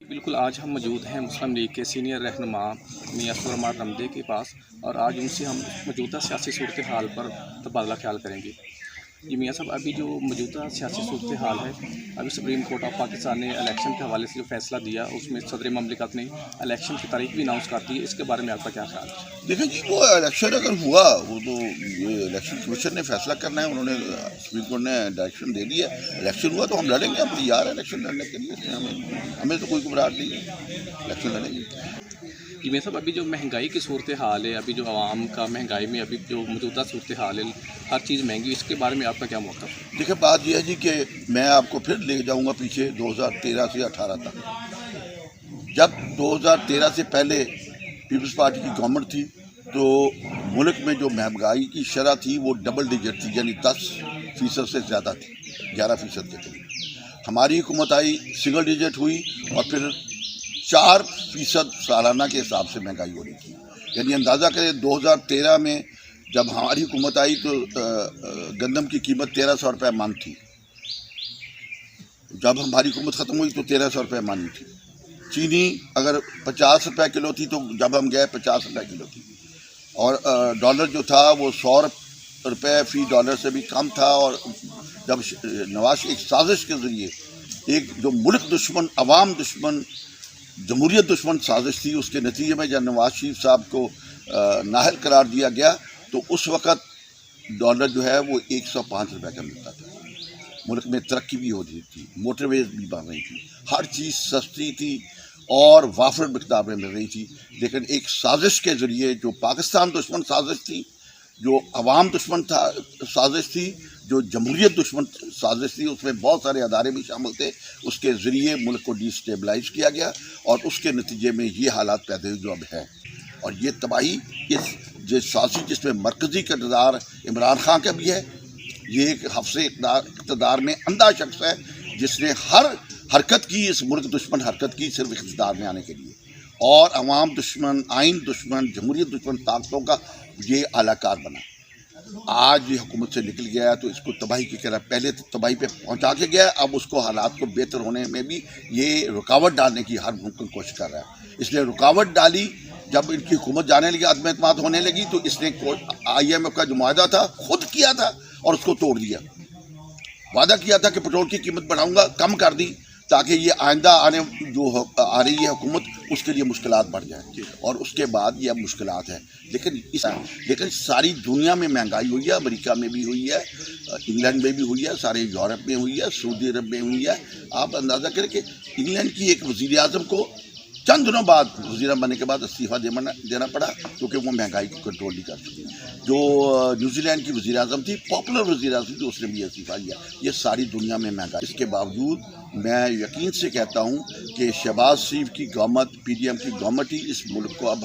بالکل آج ہم موجود ہیں مسلم لیگ کے سینئر رہنما میاں سورمار رمدے کے پاس، اور آج ان سے ہم موجودہ سیاسی صورتحال پر تبادلہ خیال کریں گے۔ جی میاں صاحب، ابھی جو موجودہ سیاسی صورتحال ہے، ابھی سپریم کورٹ آف پاکستان نے الیکشن کے حوالے سے جو فیصلہ دیا، اس میں صدر مملکت نے الیکشن کی تاریخ بھی اناؤنس کر دی ہے، اس کے بارے میں آپ کا کیا خیال ہے؟ دیکھیں جی، وہ الیکشن اگر ہوا، وہ تو یہ الیکشن کمیشن نے فیصلہ کرنا ہے، انہوں نے سپریم کورٹ نے ڈائریکشن دے دی ہے۔ الیکشن ہوا تو ہم لڑیں گے، ہم تیار ہیں الیکشن لڑنے کے لیے، اس میں ہمیں تو کوئی گھبراہٹ نہیں ہے، الیکشن لڑیں گے۔ جی میاں صاحب، ابھی جو مہنگائی کی صورتحال ہے، ابھی جو عوام کا مہنگائی میں ابھی جو موجودہ صورتحال ہے، ہر چیز مہنگی، اس کے بارے میں آپ کا کیا موقف ہے؟ دیکھیں، بات یہ ہے جی کہ میں آپ کو پھر لے جاؤں گا پیچھے 2013 سے 18 تک۔ جب 2013 سے پہلے پیپلز پارٹی کی گورنمنٹ تھی تو ملک میں جو مہنگائی کی شرح تھی وہ ڈبل ڈیجٹ تھی، یعنی 10% سے زیادہ تھی، 11% کے قریب۔ ہماری حکومت آئی، سنگل ڈیجٹ ہوئی، اور پھر 4% سالانہ کے حساب سے مہنگائی ہو رہی تھی۔ یعنی اندازہ کریں 2013 میں جب ہماری حکومت آئی تو گندم کی قیمت 1300 روپے من تھی، جب ہماری حکومت ختم ہوئی تو 1300 روپے من تھی۔ چینی اگر 50 روپے کلو تھی تو جب ہم گئے 50 روپے کلو تھی، اور ڈالر جو تھا وہ 100 روپے فی ڈالر سے بھی کم تھا۔ اور جب نواز ایک سازش کے ذریعے، ایک جو ملک دشمن، عوام دشمن، جمہوریت دشمن سازش تھی، اس کے نتیجے میں جب نواز شریف صاحب کو نااہل قرار دیا گیا تو اس وقت ڈالر جو ہے وہ 105 روپے کا ملتا تھا۔ ملک میں ترقی بھی ہو رہی تھی، موٹر ویز بھی بن رہی تھی، ہر چیز سستی تھی اور وافر مقدار میں مل رہی تھی۔ لیکن ایک سازش کے ذریعے، جو پاکستان دشمن سازش تھی، جو عوام دشمن سازش تھی، جو جمہوریت دشمن سازش تھی، اس میں بہت سارے ادارے بھی شامل تھے، اس کے ذریعے ملک کو ڈی اسٹیبلائز کیا گیا، اور اس کے نتیجے میں یہ حالات پیدا ہوئے جو اب ہے۔ اور یہ تباہی، جو سازش جس میں مرکزی کردار عمران خان کا بھی ہے، یہ ایک حفظ اقتدار میں اندھا شخص ہے جس نے ہر حرکت کی، اس ملک دشمن حرکت کی، صرف اقتدار میں آنے کے لیے، اور عوام دشمن، آئین دشمن، جمہوریت دشمن طاقتوں کا یہ اعلی کار بنا۔ آج یہ حکومت سے نکل گیا تو اس کو تباہی کی طرح پہلے تو تباہی پہ پہنچا کے گیا، اب اس کو حالات کو بہتر ہونے میں بھی یہ رکاوٹ ڈالنے کی ہر ممکن کوشش کر رہا ہے۔ اس نے رکاوٹ ڈالی، جب ان کی حکومت جانے لگی، عدم اعتماد ہونے لگی، تو اس نے IMF کا جو معاہدہ تھا خود کیا تھا اور اس کو توڑ دیا۔ وعدہ کیا تھا کہ پٹرول کی قیمت بڑھاؤں گا، کم کر دی تاکہ یہ آئندہ جو آ رہی ہے حکومت، اس کے لیے مشکلات بڑھ جائیں، اور اس کے بعد یہ اب مشکلات ہے۔ لیکن ساری دنیا میں مہنگائی ہوئی ہے، امریکہ میں بھی ہوئی ہے، انگلینڈ میں بھی ہوئی ہے، سارے یورپ میں ہوئی ہے، سعودی عرب میں ہوئی ہے۔ آپ اندازہ کریں کہ انگلینڈ کی ایک وزیر اعظم کو چند دنوں بعد، وزیر بننے کے بعد استعفیٰ دینا پڑا، کیونکہ وہ مہنگائی کو کنٹرول نہیں کر سکی۔ جو نیوزی لینڈ کی وزیر اعظم تھی، پاپولر وزیر اعظم تھی، اس نے بھی استعفیٰ دیا۔ یہ ساری دنیا میں مہنگائی، اس کے باوجود میں یقین سے کہتا ہوں کہ شہباز شریف کی گورنمنٹ، PDM کی گورنمنٹ ہی اس ملک کو اب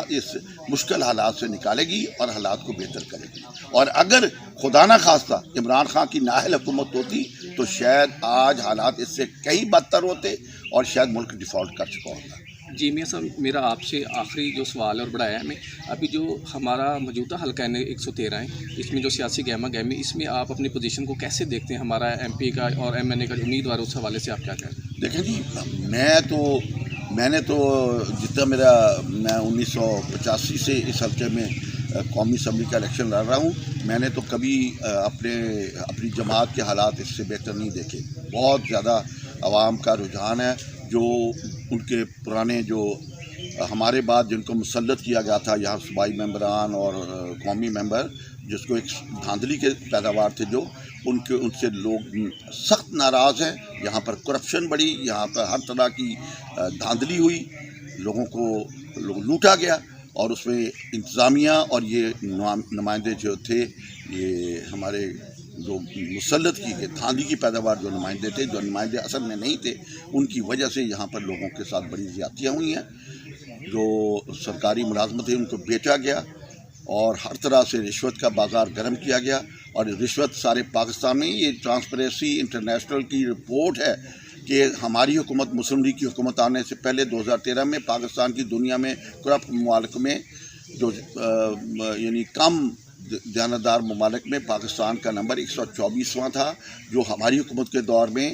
اس مشکل حالات سے نکالے گی اور حالات کو بہتر کرے گی۔ اور اگر خدا نہ خواستہ عمران خان کی نااہل حکومت ہوتی تو شاید آج حالات اس سے کئی بدتر ہوتے، اور شاید ملک ڈیفالٹ کر چکا ہوتا۔ جی میاں صاحب، میرا آپ سے آخری جو سوال اور بڑا ہے، ابھی جو ہمارا موجودہ حلقہ ہے 113 ہے، اس میں جو سیاسی گہما گہمی، اس میں آپ اپنی پوزیشن کو کیسے دیکھتے ہیں؟ ہمارا MP کا اور MNA کا جو امیدوار، اس حوالے سے آپ کیا کہتے ہیں؟ دیکھیں جی، میں نے تو جتنا میں 1985 سے اس حلقے میں قومی اسمبلی کا الیکشن لڑ رہا ہوں، میں نے تو کبھی اپنی جماعت کے حالات اس سے بہتر نہیں دیکھے۔ بہت زیادہ عوام کا رجحان ہے، جو ان کے پرانے، جو ہمارے بعد جن کو مسلط کیا گیا تھا یہاں صوبائی ممبران اور قومی ممبر، جس کو ایک دھاندلی کے پیداوار تھے، جو ان سے لوگ سخت ناراض ہیں۔ یہاں پر کرپشن بڑھی، یہاں پر ہر طرح کی دھاندلی ہوئی، لوگوں کو لوٹا گیا، اور اس میں انتظامیہ اور یہ نمائندے جو تھے، یہ ہمارے جو مسلط کی گئے دھاندلی کی پیداوار جو نمائندے تھے، جو نمائندے اصل میں نہیں تھے، ان کی وجہ سے یہاں پر لوگوں کے ساتھ بڑی زیادتیاں ہوئی ہیں۔ جو سرکاری ملازمت ہے ان کو بیچا گیا، اور ہر طرح سے رشوت کا بازار گرم کیا گیا، اور رشوت سارے پاکستان میں، یہ ٹرانسپیرنسی انٹرنیشنل کی رپورٹ ہے کہ ہماری حکومت، مسلم لیگ کی حکومت آنے سے پہلے 2013 میں پاکستان کی دنیا میں کرپٹ ممالک میں، جو یعنی کم دیانتدار ممالک میں، پاکستان کا نمبر 124واں تھا، جو ہماری حکومت کے دور میں